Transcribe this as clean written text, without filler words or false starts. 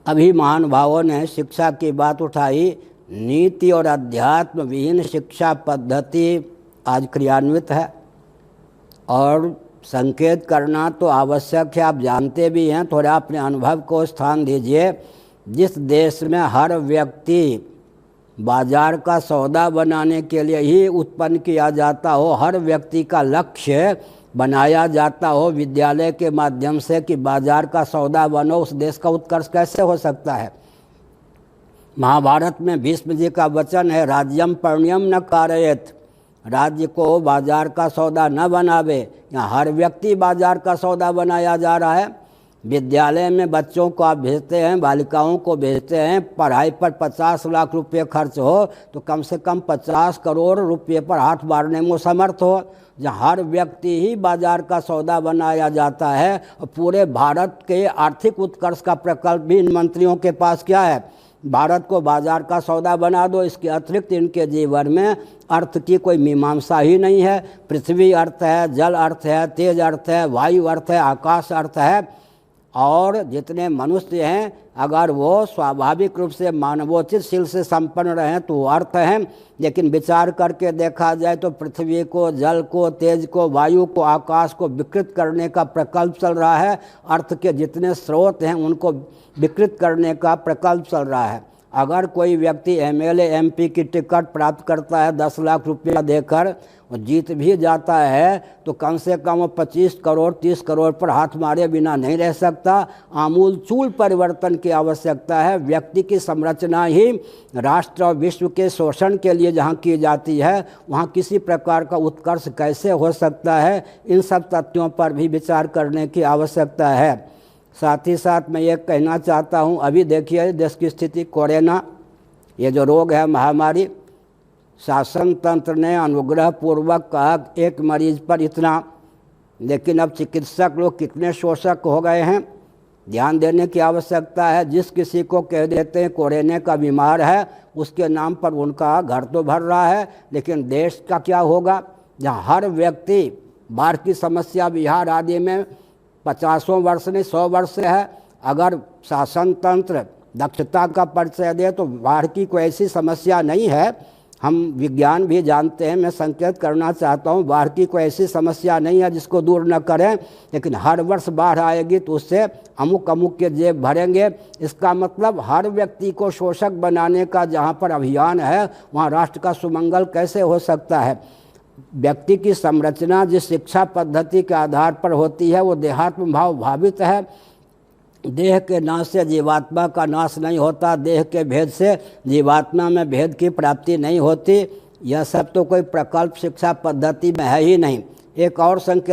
अभी महानुभावों ने शिक्षा की बात उठाई। नीति और अध्यात्म विहीन शिक्षा पद्धति आज क्रियान्वित है और संकेत करना तो आवश्यक है। आप जानते भी हैं, थोड़ा अपने अनुभव को स्थान दीजिए। जिस देश में हर व्यक्ति बाजार का सौदा बनाने के लिए ही उत्पन्न किया जाता हो, हर व्यक्ति का लक्ष्य बनाया जाता हो विद्यालय के माध्यम से कि बाजार का सौदा बनो, उस देश का उत्कर्ष कैसे हो सकता है? महाभारत में भीष्म जी का वचन है, राज्यम पर्ण्यम न कारयेत, राज्य को बाजार का सौदा न बनावे। यहाँ हर व्यक्ति बाजार का सौदा बनाया जा रहा है। विद्यालय में बच्चों को आप भेजते हैं, बालिकाओं को भेजते हैं, पढ़ाई पर 50 लाख रुपये खर्च हो तो कम से कम 50 करोड़ रुपये पर हाथ मारने में समर्थ हो। जहाँ हर व्यक्ति ही बाजार का सौदा बनाया जाता है और पूरे भारत के आर्थिक उत्कर्ष का प्रकल्प भी इन मंत्रियों के पास क्या है? भारत को बाजार का सौदा बना दो। इसके अतिरिक्त इनके जीवन में अर्थ की कोई मीमांसा ही नहीं है। पृथ्वी अर्थ है, जल अर्थ है, तेज अर्थ है, वायु अर्थ है, आकाश अर्थ है। और जितने मनुष्य हैं अगर वो स्वाभाविक रूप से मानवोचित शील से संपन्न रहें तो वो अर्थ हैं। लेकिन विचार करके देखा जाए तो पृथ्वी को, जल को, तेज को, वायु को, आकाश को विकृत करने का प्रकल्प चल रहा है। अर्थ के जितने स्रोत हैं उनको विकृत करने का प्रकल्प चल रहा है। अगर कोई व्यक्ति एमएलए एमपी की टिकट प्राप्त करता है 10 लाख रुपया देकर और जीत भी जाता है तो कम से कम वो 25 करोड़ 30 करोड़ पर हाथ मारे बिना नहीं रह सकता। आमूलचूल परिवर्तन की आवश्यकता है। व्यक्ति की संरचना ही राष्ट्र और विश्व के शोषण के लिए जहाँ की जाती है वहाँ किसी प्रकार का उत्कर्ष कैसे हो सकता है? इन सब तथ्यों पर भी विचार करने की आवश्यकता है। साथ ही साथ मैं ये कहना चाहता हूँ, अभी देखिए देश की स्थिति, कोरोना ये जो रोग है, महामारी, शासन तंत्र ने अनुग्रह पूर्वक कहा एक मरीज पर इतना, लेकिन अब चिकित्सक लोग कितने शोषक हो गए हैं, ध्यान देने की आवश्यकता है। जिस किसी को कह देते हैं कोरोना का बीमार है, उसके नाम पर उनका घर तो भर रहा है, लेकिन देश का क्या होगा जहाँ हर व्यक्ति, बाढ़ की समस्या बिहार आदि में 50 वर्ष नहीं 100 वर्ष से है। अगर शासन तंत्र दक्षता का परिचय दे तो बाढ़ की कोई ऐसी समस्या नहीं है। हम विज्ञान भी जानते हैं, मैं संकेत करना चाहता हूँ, बाढ़ की कोई ऐसी समस्या नहीं है जिसको दूर न करें। लेकिन हर वर्ष बाढ़ आएगी तो उससे अमुक अमुक के जेब भरेंगे। इसका मतलब हर व्यक्ति को शोषक बनाने का जहाँ पर अभियान है वहाँ राष्ट्र का सुमंगल कैसे हो सकता है? व्यक्ति की संरचना जिस शिक्षा पद्धति के आधार पर होती है वो देहात्म भाव भावित है। देह के नाश से जीवात्मा का नाश नहीं होता, देह के भेद से जीवात्मा में भेद की प्राप्ति नहीं होती। यह सब तो कोई प्रकल्प शिक्षा पद्धति में है ही नहीं। एक और संकेत